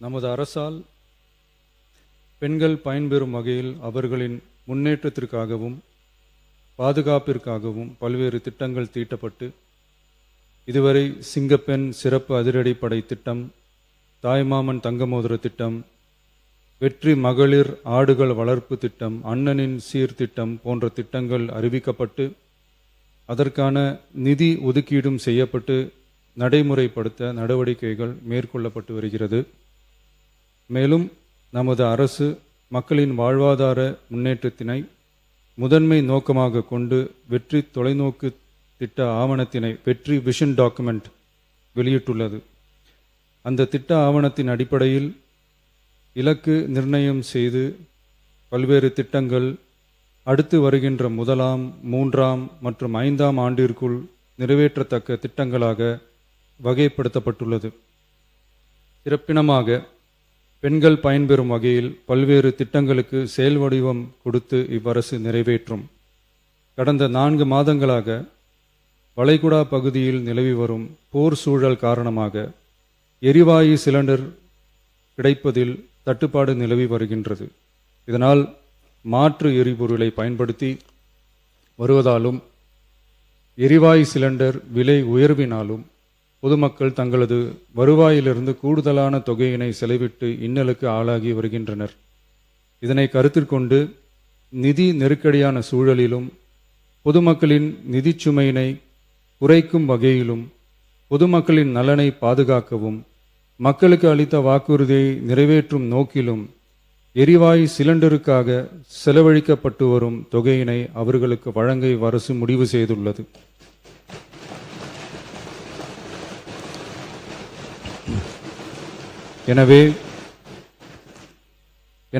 நமது அரசால் பெண்கள் பயன்பெறும் வகையில் அவர்களின் முன்னேற்றத்திற்காகவும் பாதுகாப்பிற்காகவும் பல்வேறு திட்டங்கள் தீட்டப்பட்டு இதுவரை சிங்கப்பெண் சிறப்பு அதிரடிப்படை திட்டம், தாய்மாமன் தங்கமோதிர திட்டம், வெற்றி மகளிர் ஆடுகள் வளர்ப்பு திட்டம், அண்ணனின் சீர்திட்டம் போன்ற திட்டங்கள் அறிவிக்கப்பட்டு அதற்கான நிதி ஒதுக்கீடும் செய்யப்பட்டு நடைமுறைப்படுத்த நடவடிக்கைகள் மேற்கொள்ளப்பட்டு வருகிறது. மேலும் நமது அரசு மக்களின் வாழ்வாதார முன்னேற்றத்தினை முதன்மை நோக்கமாக கொண்டு வெற்றி தொலைநோக்கு திட்ட ஆவணத்தினை வெற்றி விஷன் டாக்குமெண்ட் வெளியிட்டுள்ளது. அந்த திட்ட ஆவணத்தின் அடிப்படையில் இலக்கு நிர்ணயம் செய்து பல்வேறு திட்டங்கள் அடுத்து வருகின்ற 1ஆம், 3ஆம் மற்றும் 5ஆம் ஆண்டிற்குள் நிறைவேற்றத்தக்க திட்டங்களாக வகைப்படுத்தப்பட்டுள்ளது. சிறப்பினமாக பெண்கள் பயன்பெறும் வகையில் பல்வேறு திட்டங்களுக்கு செயல் வடிவம் கொடுத்து இவ்வரசு நிறைவேற்றும். கடந்த 4 மாதங்களாக வளைகுடா பகுதியில் நிலவி வரும் போர் சூழல் காரணமாக எரிவாயு சிலிண்டர் கிடைப்பதில் தட்டுப்பாடு நிலவி வருகின்றது. இதனால் மாற்று எரிபொருளை பயன்படுத்தி வருவதாலும் எரிவாயு சிலிண்டர் விலை உயர்வினாலும் பொதுமக்கள் தங்களது வருவாயிலிருந்து கூடுதலான தொகையினை செலவிட்டு இன்னலுக்கு ஆளாகி வருகின்றனர். இதனை கருத்தில் கொண்டு நிதி நெருக்கடியான சூழலிலும் பொதுமக்களின் நிதிச்சுமையினை குறைக்கும் வகையிலும் பொதுமக்களின் நலனை பாதுகாக்கவும் மக்களுக்கு அளித்த வாக்குறுதியை நிறைவேற்றும் நோக்கிலும் எரிவாயு சிலிண்டருக்காக செலவழிக்கப்பட்டு வரும் தொகையினை அவர்களுக்கு வழங்க அரசு முடிவு செய்துள்ளது.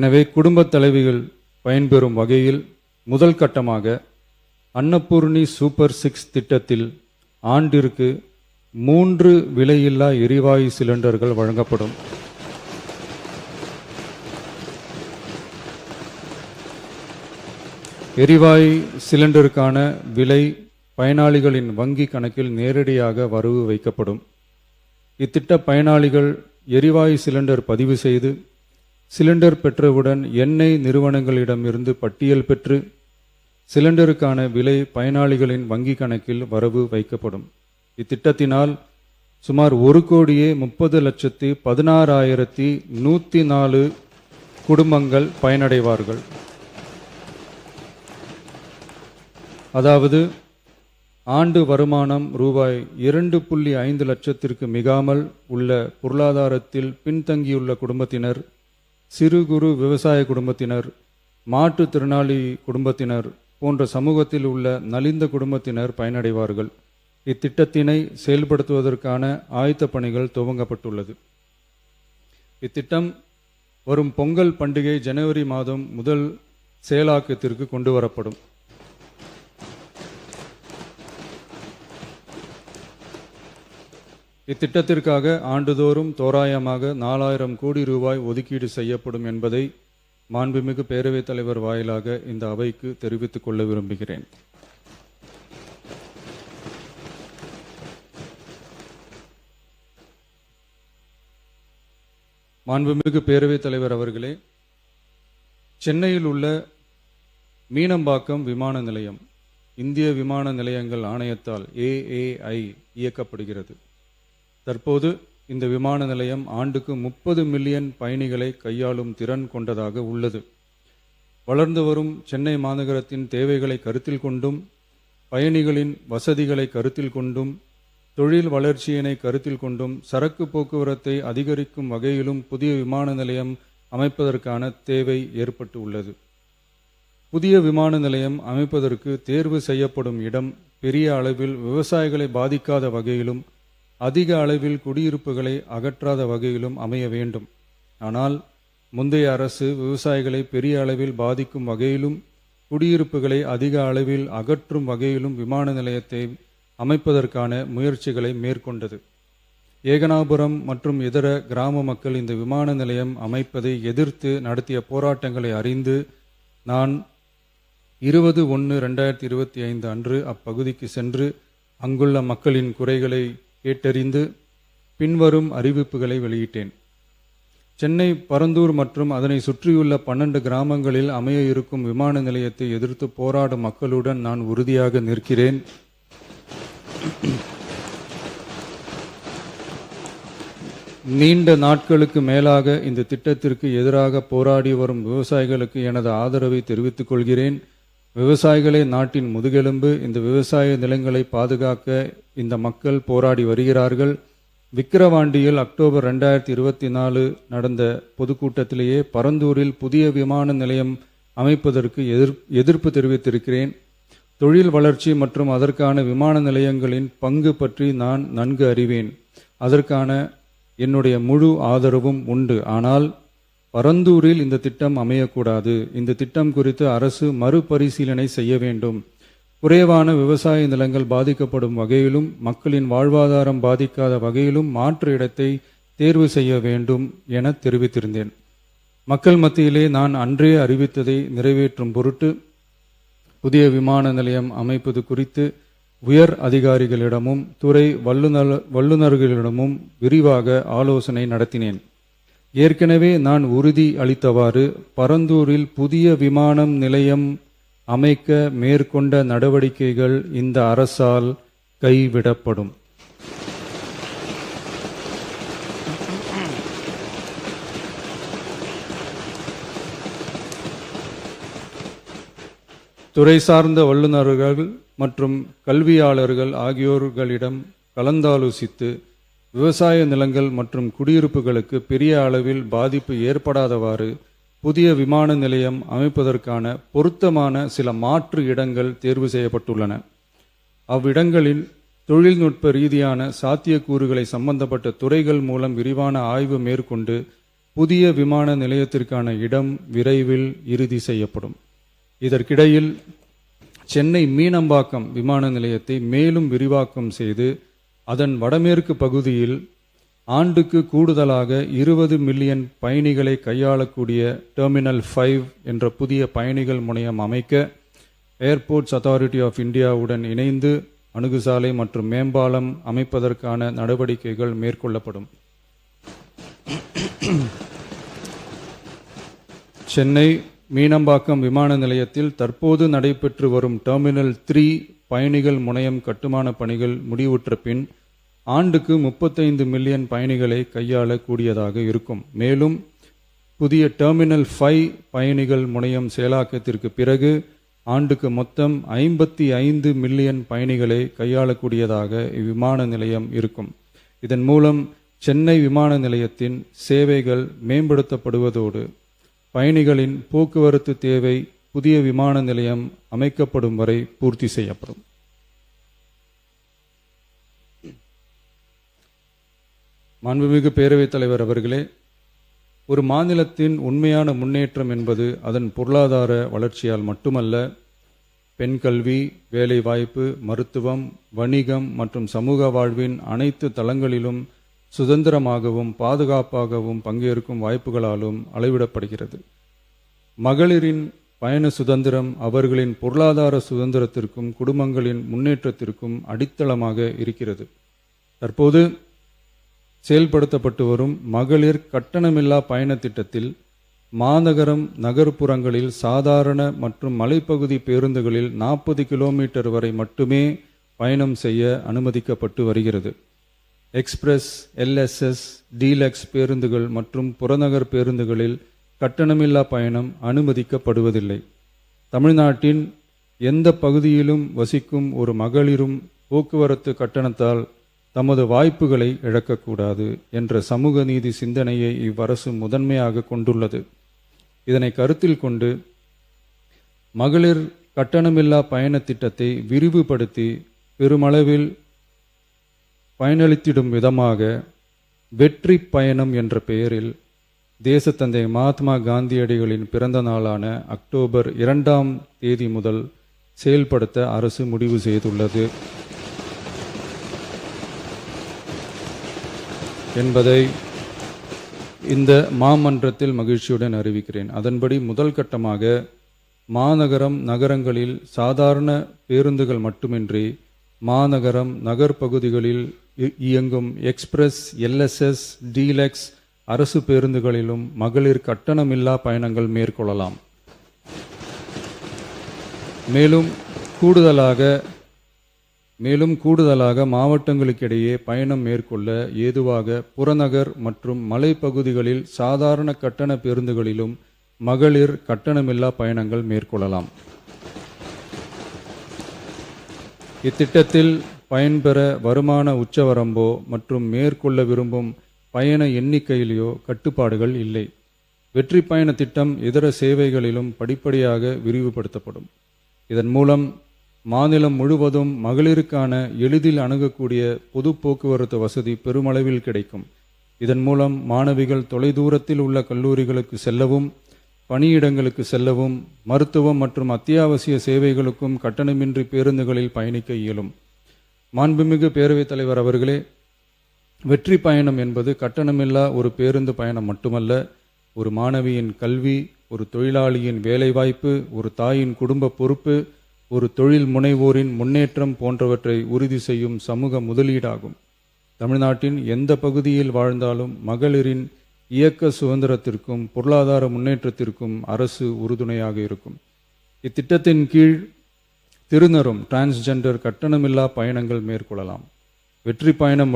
எனவே குடும்பத் தலைவிகள் பயன்பெறும் வகையில் முதல் கட்டமாக அன்னபூர்ணி சூப்பர் 6 திட்டத்தில் ஆண்டிற்கு 3 விலையில்லா எரிவாயு சிலிண்டர்கள் வழங்கப்படும். எரிவாயு சிலிண்டருக்கான விலை பயனாளிகளின் வங்கி கணக்கில் நேரடியாக வரவு வைக்கப்படும். இத்திட்ட பயனாளிகள் எரிவாயு சிலிண்டர் பதிவு செய்து சிலிண்டர் பெற்றவுடன் எண்ணெய் நிறுவனங்களிடமிருந்து பட்டியல் பெற்று சிலிண்டருக்கான விலை பயனாளிகளின் வங்கி கணக்கில் வரவு வைக்கப்படும். இத்திட்டத்தினால் சுமார் 1,30,16,104 குடும்பங்கள் பயனடைவார்கள். அதாவது ஆண்டு வருமானம் ரூபாய் 2.5 லட்சத்திற்கு மிகாமல் உள்ள பொருளாதாரத்தில் பின்தங்கியுள்ள குடும்பத்தினர், சிறு குறு விவசாய குடும்பத்தினர், மாற்றுத்திறனாளி குடும்பத்தினர் போன்ற சமூகத்தில் உள்ள நலிந்த குடும்பத்தினர் பயனடைவார்கள். இத்திட்டத்தினை செயல்படுத்துவதற்கான ஆயத்த பணிகள் துவங்கப்பட்டுள்ளது. இத்திட்டம் வரும் பொங்கல் பண்டிகை ஜனவரி மாதம் முதல் செயலாக்கத்திற்கு கொண்டு வரப்படும். இத்திட்டத்திற்காக ஆண்டுதோறும் தோராயமாக 4000 கோடி ரூபாய் ஒதுக்கீடு செய்யப்படும் என்பதை மாண்புமிகு பேரவைத் தலைவர் வாயிலாக இந்த அவைக்கு தெரிவித்துக் கொள்ள விரும்புகிறேன். மாண்புமிகு பேரவைத் தலைவர் அவர்களே, சென்னையில் உள்ள மீனம்பாக்கம் விமான நிலையம் இந்திய விமான நிலையங்கள் ஆணையத்தால் AAI இயக்கப்படுகிறது. தற்போது இந்த விமான நிலையம் ஆண்டுக்கு 30 மில்லியன் பயணிகளை கையாளும் திறன் கொண்டதாக உள்ளது. வளர்ந்து வரும் சென்னை மாநகரத்தின் தேவைகளை கருத்தில் கொண்டும் பயணிகளின் வசதிகளை கருத்தில் கொண்டும் தொழில் வளர்ச்சியினை கருத்தில் கொண்டும் சரக்கு போக்குவரத்தை அதிகரிக்கும் வகையிலும் புதிய விமான நிலையம் அமைப்பதற்கான தேவை ஏற்பட்டு உள்ளது. புதிய விமான நிலையம் அமைப்பதற்கு தேர்வு செய்யப்படும் இடம் பெரிய அளவில் விவசாயிகளை பாதிக்காத வகையிலும் அதிக அளவில் குடியிருப்புகளை அகற்றாத வகையிலும் அமைய வேண்டும். ஆனால் முந்தைய அரசு விவசாயிகளை பெரிய அளவில் பாதிக்கும் வகையிலும் குடியிருப்புகளை அதிக அளவில் அகற்றும் வகையிலும் விமான நிலையத்தை அமைப்பதற்கான முயற்சிகளை மேற்கொண்டது. ஏகனாபுரம் மற்றும் இதர கிராம மக்கள் இந்த விமான நிலையம் அமைப்பதை எதிர்த்து நடத்திய போராட்டங்களை அறிந்து நான் 20/1/2025 அன்று அப்பகுதிக்கு சென்று அங்குள்ள மக்களின் குறைகளை கேட்டறிந்து பின்வரும் அறிவிப்புகளை வெளியிட்டேன். சென்னை பரந்தூர் மற்றும் அதனை சுற்றியுள்ள 12 கிராமங்களில் அமைய இருக்கும் விமான நிலையத்தை எதிர்த்து போராடும் மக்களுடன் நான் உறுதியாக நிற்கிறேன். நீண்ட நாட்களுக்கு மேலாக இந்த திட்டத்திற்கு எதிராக போராடி வரும் விவசாயிகளுக்கு எனது ஆதரவை தெரிவித்துக் கொள்கிறேன். விவசாயிகளே நாட்டின் முதுகெலும்பு. இந்த விவசாய நிலங்களை பாதுகாக்க இந்த மக்கள் போராடி வருகிறார்கள். விக்கிரவாண்டியில் அக்டோபர் 2024 நடந்த பொதுக்கூட்டத்திலேயே பரந்தூரில் புதிய விமான நிலையம் அமைப்பதற்கு எதிர்ப்பு தெரிவித்திருக்கிறேன். தொழில் வளர்ச்சி மற்றும் அதற்கான விமான நிலையங்களின் பங்கு பற்றி நான் நன்கு அறிவேன். அதற்கான என்னுடைய முழு ஆதரவும் உண்டு. ஆனால் பரந்தூரில் இந்த திட்டம் அமையக்கூடாது. இந்த திட்டம் குறித்து அரசு மறுபரிசீலனை செய்ய வேண்டும். குறைவான விவசாய நிலங்கள் பாதிக்கப்படும் வகையிலும் மக்களின் வாழ்வாதாரம் பாதிக்காத வகையிலும் மாற்று இடத்தை தேர்வு செய்ய வேண்டும் என தெரிவித்திருந்தேன். மக்கள் மத்தியிலே நான் அன்றே அறிவித்ததை நிறைவேற்றும் பொருட்டு புதிய விமான நிலையம் அமைப்பது குறித்து உயர் அதிகாரிகளிடமும் துறை வல்லுநர்களிடமும் விரிவாக ஆலோசனை நடத்தினேன். ஏற்கனவே நான் உறுதி அளித்தவாறு பரந்தூரில் புதிய விமானம் நிலையம் அமைக்க மேற்கொண்ட நடவடிக்கைகள் இந்த அரசால் கைவிடப்படும். துறை சார்ந்த வல்லுநர்கள் மற்றும் கல்வியாளர்கள் ஆகியோர்களிடம் கலந்தாலோசித்து விவசாய நிலங்கள் மற்றும் குடியிருப்புகளுக்கு பெரிய அளவில் பாதிப்பு ஏற்படாதவாறு புதிய விமான நிலையம் அமைப்பதற்கான பொருத்தமான சில மாற்று இடங்கள் தேர்வு செய்யப்பட்டுள்ளன. அவ்விடங்களில் தொழில்நுட்ப ரீதியான சாத்தியக்கூறுகளை சம்பந்தப்பட்ட துறைகள் மூலம் விரிவான ஆய்வு மேற்கொண்டு புதிய விமான நிலையத்திற்கான இடம் விரைவில் இறுதி செய்யப்படும். இதற்கிடையில் சென்னை மீனம்பாக்கம் விமான நிலையத்தை மேலும் விரிவாக்கம் செய்து அதன் வடமேற்கு பகுதியில் ஆண்டுக்கு கூடுதலாக 20 மில்லியன் பயணிகளை கையாளக்கூடிய டெர்மினல் 5 என்ற புதிய பயணிகள் முனையம் அமைக்க ஏர்போர்ட்ஸ் அத்தாரிட்டி ஆஃப் இந்தியாவுடன் இணைந்து அணுகுசாலை மற்றும் மேம்பாலம் அமைப்பதற்கான நடவடிக்கைகள் மேற்கொள்ளப்படும். சென்னை மீனம்பாக்கம் விமான நிலையத்தில் தற்போது நடைபெற்று வரும் டெர்மினல் 3 பயணிகள் முனையம் கட்டுமான பணிகள் முடிவுற்ற பின் ஆண்டுக்கு 35 மில்லியன் பயணிகளை கையாளக்கூடியதாக இருக்கும். மேலும் புதிய டெர்மினல் 5 பயணிகள் முனையம் செயலாக்கத்திற்கு பிறகு ஆண்டுக்கு மொத்தம் 55 மில்லியன் பயணிகளை கையாளக்கூடியதாக இவ்விமான நிலையம் இருக்கும். இதன் மூலம் சென்னை விமான நிலையத்தின் சேவைகள் மேம்படுத்தப்படுவதோடு பயணிகளின் போக்குவரத்து தேவை புதிய விமான நிலையம் அமைக்கப்படும் வரை பூர்த்தி செய்யப்படும். மாண்புமிகு பேரவைத் தலைவர் அவர்களே, ஒரு மாநிலத்தின் உண்மையான முன்னேற்றம் என்பது அதன் பொருளாதார வளர்ச்சியால் மட்டுமல்ல, பெண் கல்வி, வேலைவாய்ப்பு, மருத்துவம், வணிகம் மற்றும் சமூக வாழ்வின் அனைத்து தளங்களிலும் சுதந்திரமாகவும் பாதுகாப்பாகவும் பங்கேற்கும் வாய்ப்புகளாலும் அளவிடப்படுகிறது. மகளிரின் பயண சுதந்திரம் அவர்களின் பொருளாதார சுதந்திரத்திற்கும் குடும்பங்களின் முன்னேற்றத்திற்கும் அடித்தளமாக இருக்கிறது. தற்போது செயல்படுத்தப்பட்டு வரும் மகளிர் கட்டணமில்லா பயண திட்டத்தில் மாநகரம் நகர்ப்புறங்களில் சாதாரண மற்றும் மலைப்பகுதி பேருந்துகளில் 40 கிலோமீட்டர் வரை மட்டுமே பயணம் செய்ய அனுமதிக்கப்பட்டு வருகிறது. எக்ஸ்பிரஸ், எல்எஸ்எஸ், டீலக்ஸ் பேருந்துகள் மற்றும் புறநகர் பேருந்துகளில் கட்டணமில்லா பயணம் அனுமதிக்கப்படுவதில்லை. தமிழ்நாட்டின் எந்த பகுதியிலும் வசிக்கும் ஒரு மகளிரும் போக்குவரத்து கட்டணத்தால் தமது வாய்ப்புகளை இழக்கக்கூடாது என்ற சமூக நீதி சிந்தனையை இவ்வரசு முதன்மையாக கொண்டுள்ளது. இதனை கருத்தில் கொண்டு மகளிர் கட்டணமில்லா பயண திட்டத்தை விரிவுபடுத்தி பெருமளவில் பயனளித்திடும் விதமாக வெற்றி பயணம் என்ற பெயரில் தேசத்தந்தை மகாத்மா காந்தியடிகளின் பிறந்த நாளான அக்டோபர் 2ஆம் தேதி முதல் செயல்படுத்த அரசு முடிவு செய்துள்ளது என்பதை இந்த மாமன்றத்தில் மகிழ்ச்சியுடன் அறிவிக்கிறேன். அதன்படி முதல் கட்டமாக மாநகரம் நகரங்களில் சாதாரண பேருந்துகள் மட்டுமின்றி மாநகரம் நகர்பகுதிகளில் இயங்கும் எக்ஸ்பிரஸ், எல்எஸ்எஸ், டீலக்ஸ் அரசு பேருந்துகளிலும் மகளிர் கட்டணமில்லா பயணங்கள் மேற்கொள்ளலாம். மேலும் கூடுதலாக மாவட்டங்களுக்கிடையே பயணம் மேற்கொள்ள ஏதுவாக புறநகர் மற்றும் மலைப்பகுதிகளில் சாதாரண கட்டண பேருந்துகளிலும் மகளிர் கட்டணமில்லா பயணங்கள் மேற்கொள்ளலாம். இத்திட்டத்தில் பயன்பெற வருமான உச்சவரம்போ மற்றும் மேற்கொள்ள விரும்பும் பயண எண்ணிக்கையிலேயோ கட்டுப்பாடுகள் இல்லை. வெற்றி பயண திட்டம் இதர சேவைகளிலும் படிப்படியாக விரிவுபடுத்தப்படும். இதன் மூலம் மாநிலம் முழுவதும் மகளிருக்கான எளிதில் அணுகக்கூடிய பொது போக்குவரத்து வசதி பெருமளவில் கிடைக்கும். இதன் மூலம் மாணவிகள் தொலைதூரத்தில் உள்ள கல்லூரிகளுக்கு செல்லவும், பணியிடங்களுக்கு செல்லவும், மருத்துவம் மற்றும் அத்தியாவசிய சேவைகளுக்கும் கட்டணமின்றி பேருந்துகளில் பயணிக்க இயலும். மாண்புமிகு பேரவைத் தலைவர் அவர்களே, வெற்றி பயணம் என்பது கட்டணமில்லா ஒரு பேருந்து பயணம் மட்டுமல்ல, ஒரு மாணவியின் கல்வி, ஒரு தொழிலாளியின் வேலைவாய்ப்பு, ஒரு தாயின் குடும்ப பொறுப்பு, ஒரு தொழில் முனைவோரின் முன்னேற்றம் போன்றவற்றை உறுதி செய்யும் சமூக முதலீடாகும். தமிழ்நாட்டின் எந்த பகுதியில் வாழ்ந்தாலும் மகளிரின் இயக்க சுதந்திரத்திற்கும் பொருளாதார முன்னேற்றத்திற்கும் அரசு உறுதுணையாக இருக்கும். இத்திட்டத்தின் கீழ் திருநரும் டிரான்ஸ்ஜெண்டர் கட்டணமில்லா பயணங்கள் மேற்கொள்ளலாம். வெற்றி பயணம்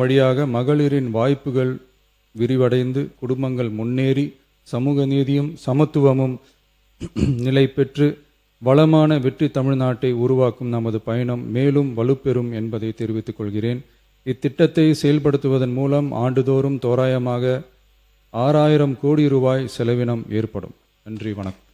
வழியாக மகளிரின் வாய்ப்புகள் விரிவடைந்து குடும்பங்கள் முன்னேறி சமூக நீதியும் சமத்துவமும் நிலை பெற்று வளமான வெற்றி தமிழ்நாட்டை உருவாக்கும் நமது பயணம் மேலும் வலுப்பெறும் என்பதை தெரிவித்துக் கொள்கிறேன். இத்திட்டத்தை செயல்படுத்துவதன் மூலம் ஆண்டுதோறும் தோராயமாக 6000 கோடி ரூபாய் செலவினம் ஏற்படும். நன்றி, வணக்கம்.